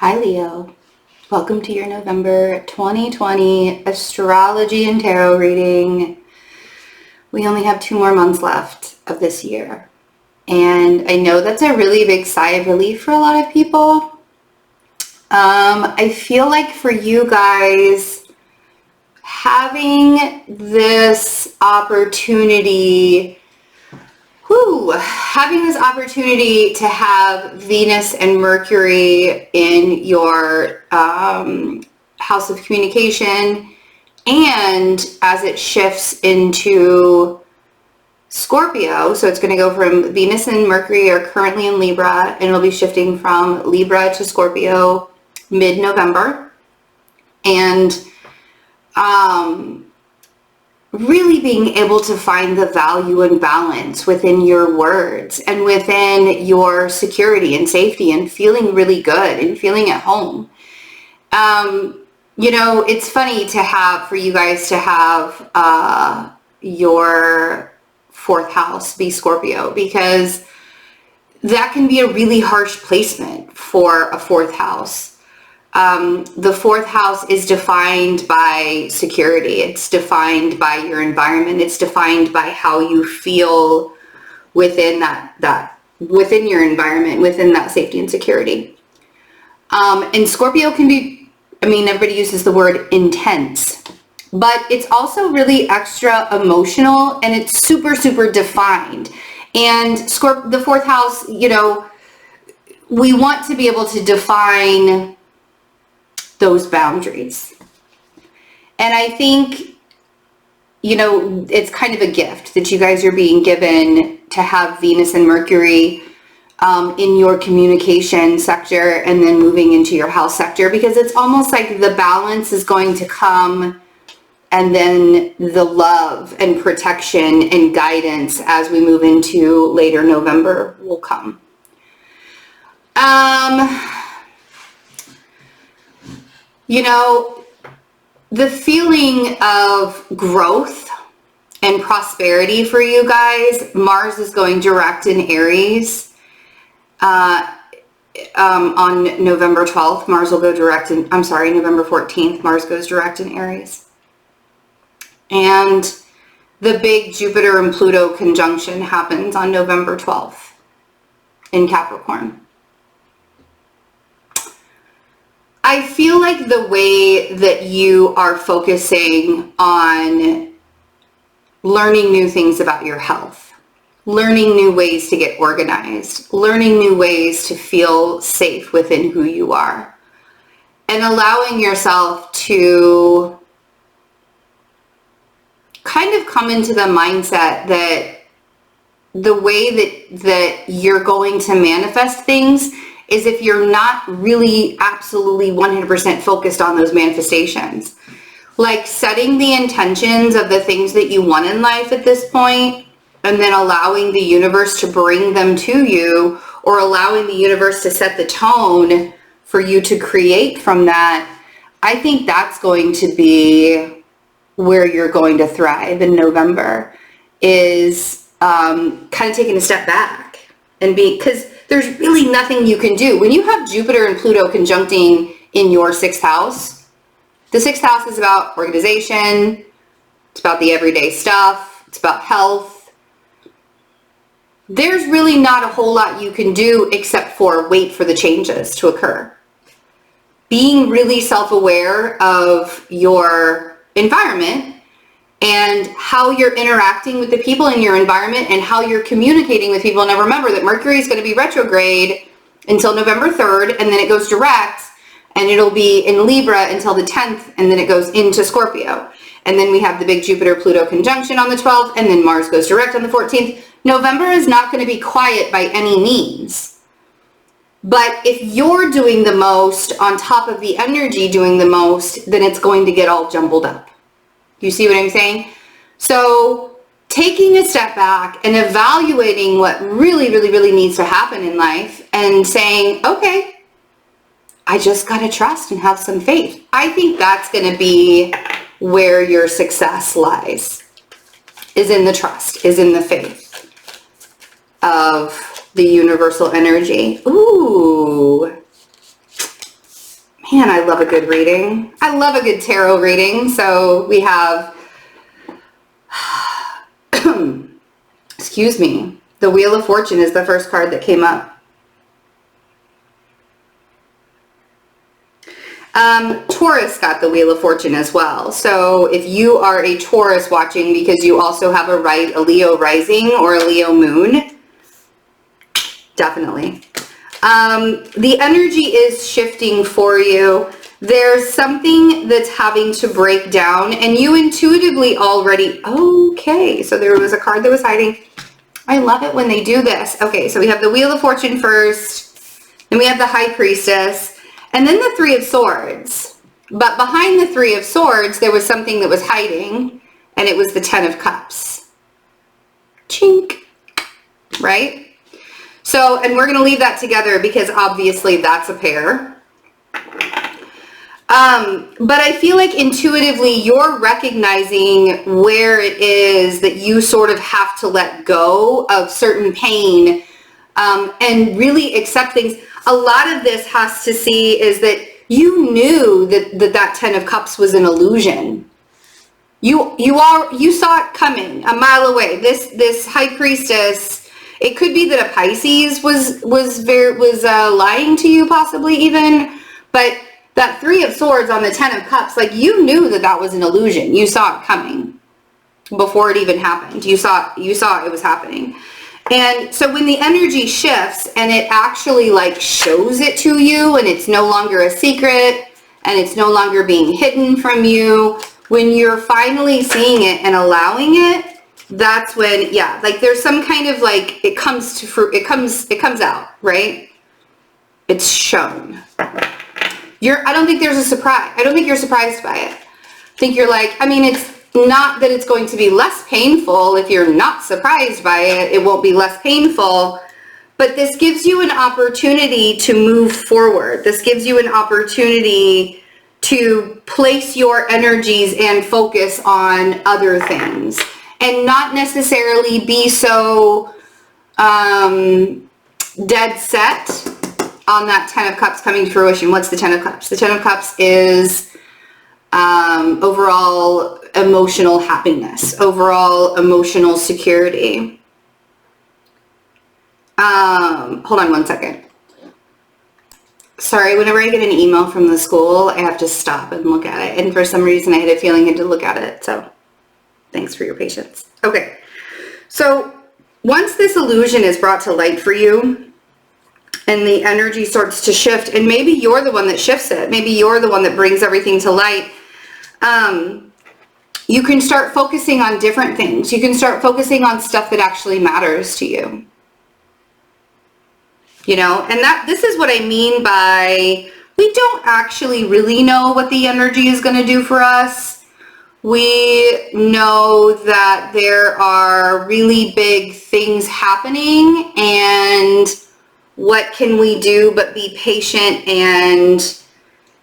Hi Leo, welcome to your November 2020 astrology and tarot reading. We only have 2 more months left of this year. And I know that's a really big sigh of relief for a lot of people. I feel like for you guys, having this opportunity to have Venus and Mercury in your house of communication, and as it shifts into Scorpio, so it's going to go from Venus and Mercury are currently in Libra, and it'll be shifting from Libra to Scorpio mid-November, and really being able to find the value and balance within your words and within your security and safety and feeling really good and feeling at home. It's funny for you guys to have your 4th house be Scorpio, because that can be a really harsh placement for a 4th house. The 4th house is defined by security. It's defined by your environment. It's defined by how you feel within within your environment, within that safety and security. And Scorpio can be, everybody uses the word intense, but it's also really extra emotional, and it's super, super defined. And the 4th house, we want to be able to define those boundaries. And I think, it's kind of a gift that you guys are being given to have Venus and Mercury in your communication sector and then moving into your house sector, because it's almost like the balance is going to come, and then the love and protection and guidance as we move into later November will come. The feeling of growth and prosperity for you guys, Mars is going direct in Aries. On November 12th, Mars will go direct in, November 14th, Mars goes direct in Aries. And the big Jupiter and Pluto conjunction happens on November 12th in Capricorn. I feel like the way that you are focusing on learning new things about your health, learning new ways to get organized, learning new ways to feel safe within who you are, and allowing yourself to kind of come into the mindset that the way that you're going to manifest things is if you're not really absolutely 100% focused on those manifestations. Like setting the intentions of the things that you want in life at this point, and then allowing the universe to bring them to you, or allowing the universe to set the tone for you to create from that. I think that's going to be where you're going to thrive in November, is kind of taking a step back and because there's really nothing you can do. When you have Jupiter and Pluto conjuncting in your 6th house, the 6th house is about organization, it's about the everyday stuff, it's about health. There's really not a whole lot you can do except for wait for the changes to occur. Being really self-aware of your environment and how you're interacting with the people in your environment and how you're communicating with people. Now remember that Mercury is going to be retrograde until November 3rd, and then it goes direct, and it'll be in Libra until the 10th, and then it goes into Scorpio. And then we have the big Jupiter-Pluto conjunction on the 12th, and then Mars goes direct on the 14th. November is not going to be quiet by any means. But if you're doing the most on top of the energy doing the most, then it's going to get all jumbled up. You see what I'm saying? So taking a step back and evaluating what really, really, really needs to happen in life and saying, okay, I just got to trust and have some faith. I think that's going to be where your success lies, is in the trust, is in the faith of the universal energy. Ooh. Man, I love a good reading. I love a good tarot reading. So we have, excuse me, the Wheel of Fortune is the first card that came up. Taurus got the Wheel of Fortune as well. So if you are a Taurus watching because you also have a Leo rising or a Leo moon, definitely. The energy is shifting for you. There's something that's having to break down and you intuitively already, okay, so there was a card that was hiding. I love it when they do this. Okay, so we have the Wheel of Fortune first, then we have the High Priestess, and then the Three of Swords. But behind the Three of Swords, there was something that was hiding, and it was the Ten of Cups. Chink, right? So, and we're going to leave that together because obviously that's a pair. But I feel like intuitively you're recognizing where it is that you sort of have to let go of certain pain and really accept things. A lot of this has to see is that you knew that Ten of Cups was an illusion. You saw it coming a mile away. This High Priestess, it could be that a Pisces was lying to you possibly even, but that Three of Swords on the Ten of Cups, like you knew that was an illusion. You saw it coming before it even happened. You saw it was happening. And so when the energy shifts and it actually like shows it to you and it's no longer a secret and it's no longer being hidden from you, when you're finally seeing it and allowing it, that's when, yeah, like there's some kind of like, it comes to fruit, it comes out, right? It's shown. I don't think there's a surprise. I don't think you're surprised by it. I think you're like, I mean, it's not that it's going to be less painful. If you're not surprised by it, it won't be less painful. But this gives you an opportunity to move forward. This gives you an opportunity to place your energies and focus on other things and not necessarily be so dead set on that Ten of Cups coming to fruition. What's the Ten of Cups? The Ten of Cups is overall emotional happiness, overall emotional security. Hold on one second. Sorry, whenever I get an email from the school, I have to stop and look at it. And for some reason, I had a feeling I had to look at it. So thanks for your patience. Okay. So once this illusion is brought to light for you, and the energy starts to shift, and maybe you're the one that shifts it. Maybe you're the one that brings everything to light. You can start focusing on different things. You can start focusing on stuff that actually matters to you. You know, and this is what I mean by we don't actually really know what the energy is going to do for us. We know that there are really big things happening, and what can we do but be patient and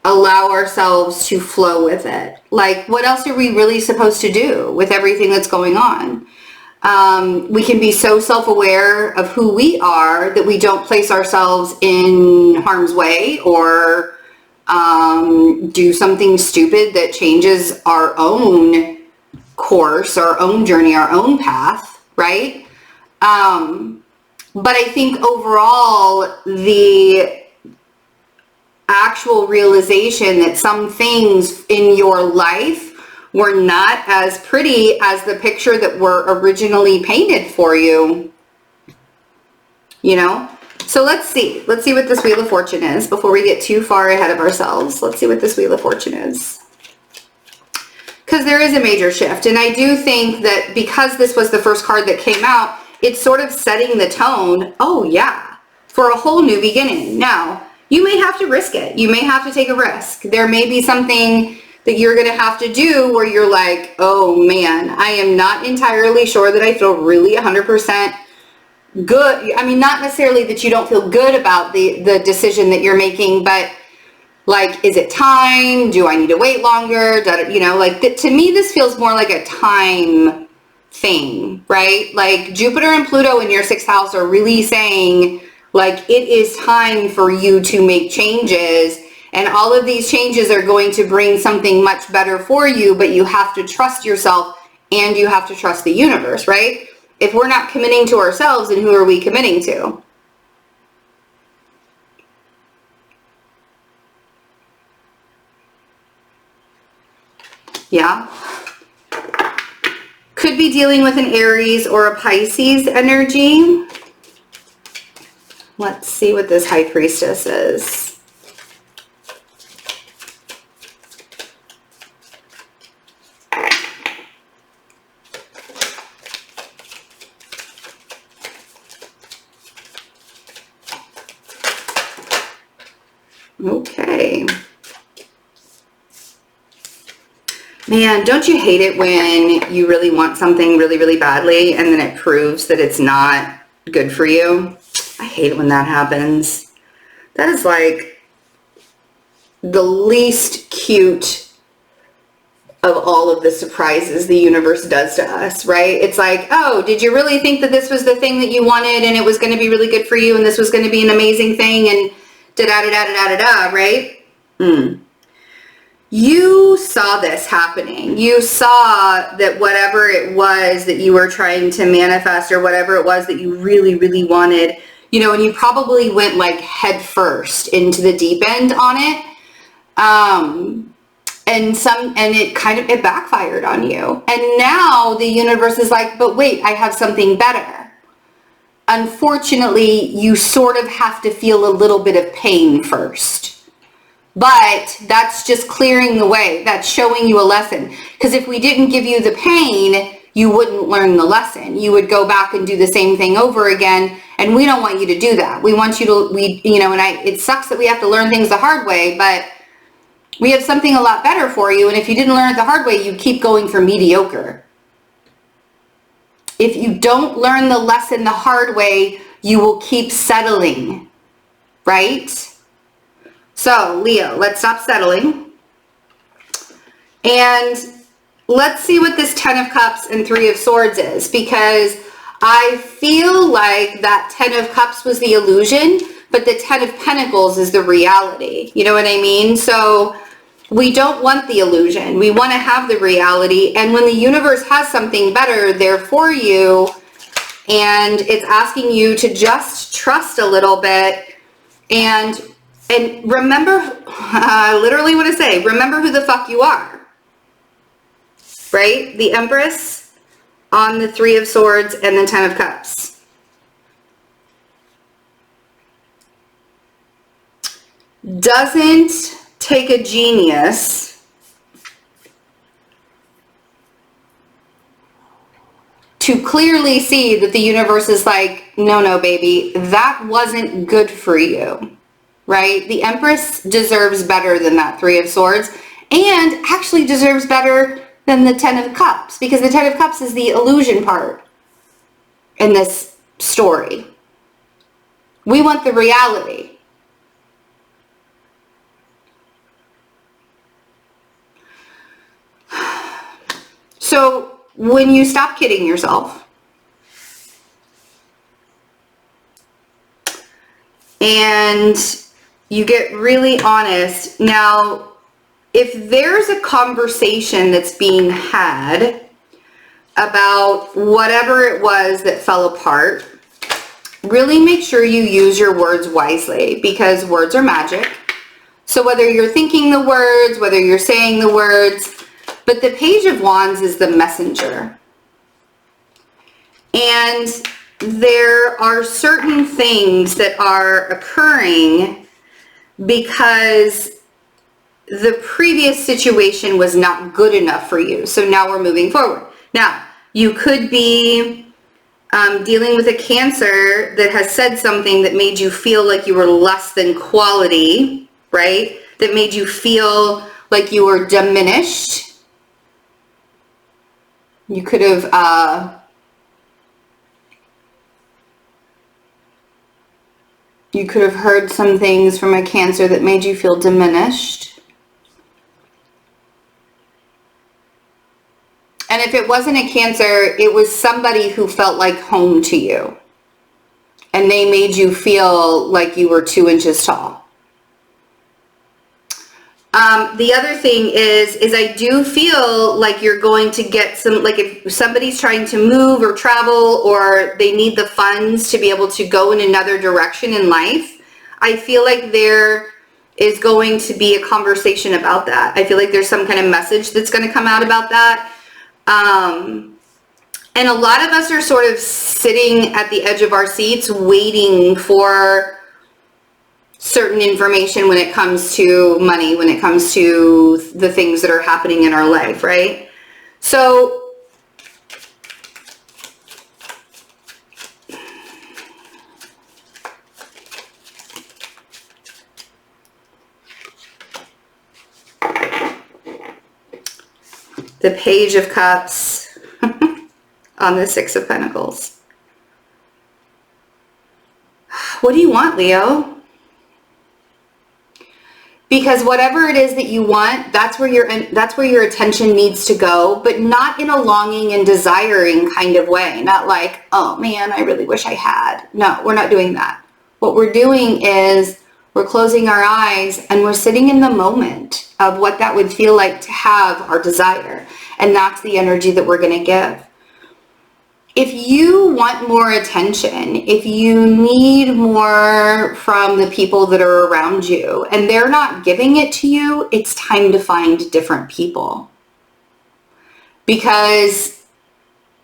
allow ourselves to flow with it? Like, what else are we really supposed to do with everything that's going on? We can be so self-aware of who we are that we don't place ourselves in harm's way or do something stupid that changes our own course, our own journey, our own path, right? But I think overall, the actual realization that some things in your life were not as pretty as the picture that were originally painted for you, you know? So let's see what this Wheel of Fortune is before we get too far ahead of ourselves. Let's see what this Wheel of Fortune is. Because there is a major shift. And I do think that because this was the first card that came out, it's sort of setting the tone, oh yeah, for a whole new beginning. Now, you may have to risk it. You may have to take a risk. There may be something that you're going to have to do where you're like, oh man, I am not entirely sure that I feel really 100% good. I mean, not necessarily that you don't feel good about the decision that you're making, but like, is it time? Do I need to wait longer? You know, like to me, this feels more like a time thing, right? Like Jupiter and Pluto in your 6th house are really saying like, it is time for you to make changes. And all of these changes are going to bring something much better for you, but you have to trust yourself and you have to trust the universe, right? If we're not committing to ourselves, then who are we committing to? Yeah. Could be dealing with an Aries or a Pisces energy. Let's see what this High Priestess is. Okay. Man, don't you hate it when you really want something really, really badly and then it proves that it's not good for you? I hate it when that happens. That is like the least cute of all of the surprises the universe does to us, right? It's like, oh, did you really think that this was the thing that you wanted and it was going to be really good for you and this was going to be an amazing thing and da-da-da-da-da-da-da, right? You saw this happening. You saw that whatever it was that you were trying to manifest or whatever it was that you really, really wanted, you know, and you probably went like head first into the deep end on it. And it backfired on you. And now the universe is like, but wait, I have something better. Unfortunately, you sort of have to feel a little bit of pain first. But that's just clearing the way. That's showing you a lesson. Because if we didn't give you the pain, you wouldn't learn the lesson. You would go back and do the same thing over again. And we don't want you to do that. We want you to, it sucks that we have to learn things the hard way, but we have something a lot better for you. And if you didn't learn it the hard way, you keep going for mediocre. If you don't learn the lesson the hard way, you will keep settling, right? So, Leo, let's stop settling. And let's see what this Ten of Cups and Three of Swords is, because I feel like that Ten of Cups was the illusion, but the Ten of Pentacles is the reality. You know what I mean? So we don't want the illusion. We want to have the reality. And when the universe has something better there for you, and it's asking you to just trust a little bit and remember, literally what I say, remember who the fuck you are, right? The Empress on the Three of Swords and the Ten of Cups. Doesn't take a genius to clearly see that the universe is like, no, baby, that wasn't good for you. Right? The Empress deserves better than that Three of Swords, and actually deserves better than the Ten of Cups, because the Ten of Cups is the illusion part in this story. We want the reality. So when you stop kidding yourself and you get really honest. Now, if there's a conversation that's being had about whatever it was that fell apart, really make sure you use your words wisely, because words are magic. So whether you're thinking the words, whether you're saying the words, but the Page of Wands is the messenger. And there are certain things that are occurring because the previous situation was not good enough for you. So now we're moving forward. Now, you could be dealing with a Cancer that has said something that made you feel like you were less than quality, right? That made you feel like you were diminished. You could have heard some things from a Cancer that made you feel diminished. And if it wasn't a Cancer, it was somebody who felt like home to you. And they made you feel like you were 2 inches tall. The other thing is I do feel like you're going to get some, like if somebody's trying to move or travel or they need the funds to be able to go in another direction in life, I feel like there is going to be a conversation about that. I feel like there's some kind of message that's going to come out about that. And a lot of us are sort of sitting at the edge of our seats waiting for certain information when it comes to money, when it comes to the things that are happening in our life, right? So the Page of Cups on the Six of Pentacles. What do you want, Leo? Because whatever it is that you want, that's where your attention needs to go, but not in a longing and desiring kind of way. Not like, oh man, I really wish I had. No, we're not doing that. What we're doing is we're closing our eyes and we're sitting in the moment of what that would feel like to have our desire. And that's the energy that we're going to give. If you want more attention, if you need more from the people that are around you and they're not giving it to you, it's time to find different people. Because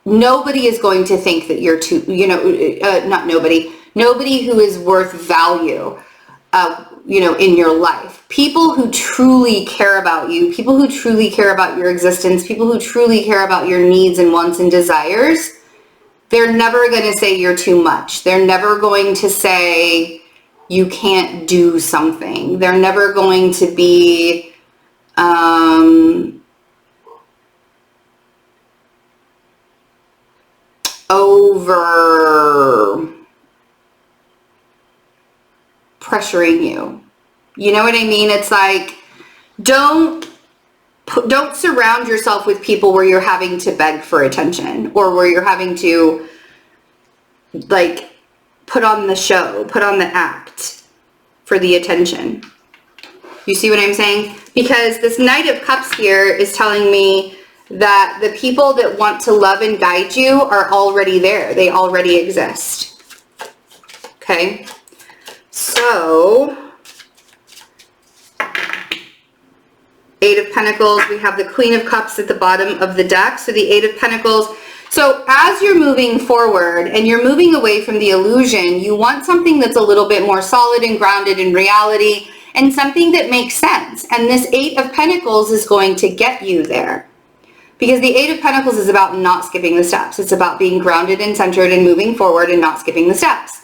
nobody is going to think that you're too, not nobody who is worth value, in your life. People who truly care about you, people who truly care about your existence, people who truly care about your needs and wants and desires, they're never going to say you're too much. They're never going to say you can't do something. They're never going to be over pressuring you. You know what I mean? It's like, don't surround yourself with people where you're having to beg for attention or where you're having to like put on the show, put on the act for the attention. You see what I'm saying? Because this Knight of Cups here is telling me that the people that want to love and guide you are already there. They already exist. Okay? So Eight of Pentacles, we have the Queen of Cups at the bottom of the deck. So the Eight of Pentacles. So as you're moving forward and you're moving away from the illusion, you want something that's a little bit more solid and grounded in reality and something that makes sense. And this Eight of Pentacles is going to get you there. Because the Eight of Pentacles is about not skipping the steps. It's about being grounded and centered and moving forward and not skipping the steps.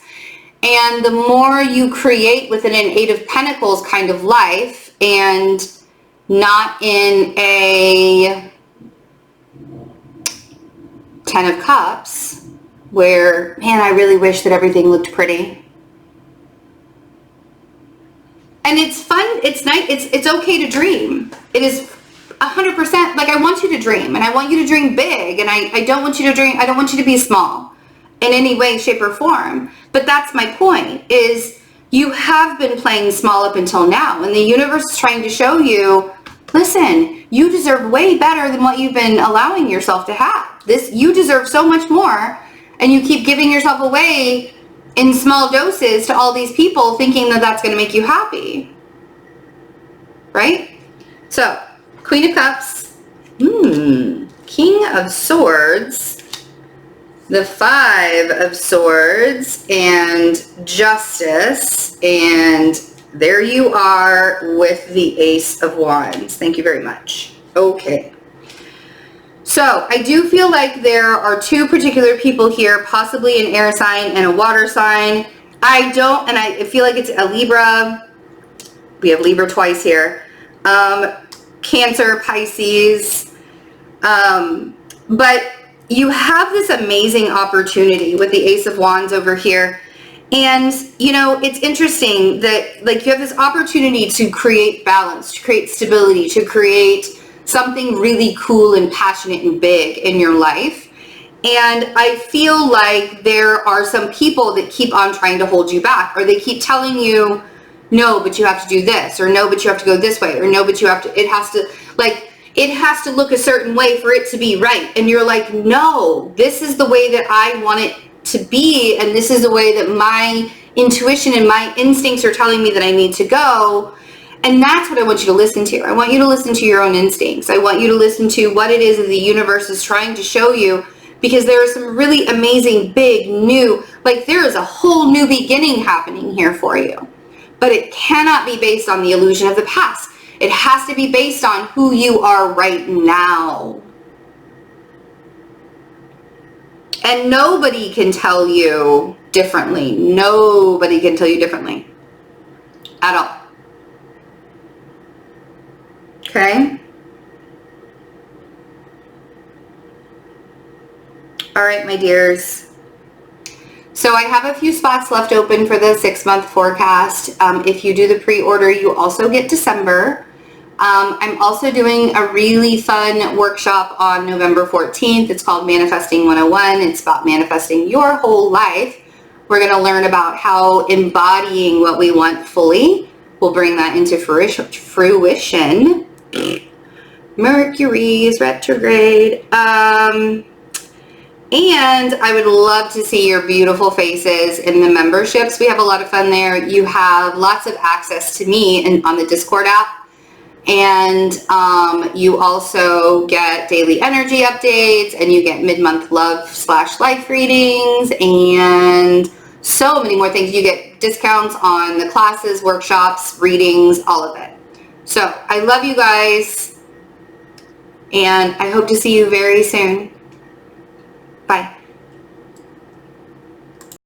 And the more you create within an Eight of Pentacles kind of life and not in a Ten of Cups where, man, I really wish that everything looked pretty. And it's fun, it's nice, it's okay to dream. It is 100%, like I want you to dream and I want you to dream big and I don't want you to dream, I don't want you to be small in any way, shape, or form. But that's my point, is you have been playing small up until now and the universe is trying to show you, listen, you deserve way better than what you've been allowing yourself to have. You deserve so much more, and you keep giving yourself away in small doses to all these people thinking that that's going to make you happy. Right? So, Queen of Cups, King of Swords, the Five of Swords, and Justice, and there you are with the Ace of Wands. Thank you very much. Okay. So I do feel like there are two particular people here, possibly an air sign and a water sign. I feel like it's a Libra. We have Libra twice here. Cancer, Pisces. But you have this amazing opportunity with the Ace of Wands over here. And, it's interesting that, like, you have this opportunity to create balance, to create stability, to create something really cool and passionate and big in your life. And I feel like there are some people that keep on trying to hold you back, or they keep telling you, no, but you have to do this, or no, but you have to go this way, or no, but you have to, it has to look a certain way for it to be right. And you're like, no, this is the way that I want it to be, and this is the way that my intuition and my instincts are telling me that I need to go. And that's what I want you to listen to. I want you to listen to your own instincts. I want you to listen to what it is that the universe is trying to show you, because there are some really amazing, big, new, like there is a whole new beginning happening here for you. But it cannot be based on the illusion of the past. It has to be based on who you are right now. And nobody can tell you differently. Nobody can tell you differently at all. Okay? All right, my dears. So I have a few spots left open for the 6-month forecast. If you do the pre-order, you also get December. I'm also doing a really fun workshop on November 14th. It's called Manifesting 101. It's about manifesting your whole life. We're going to learn about how embodying what we want fully will bring that into fruition. Mercury is retrograde. And I would love to see your beautiful faces in the memberships. We have a lot of fun there. You have lots of access to me on the Discord app. And you also get daily energy updates, and you get mid-month love/life readings, and so many more things. You get discounts on the classes, workshops, readings, all of it. So I love you guys, and I hope to see you very soon.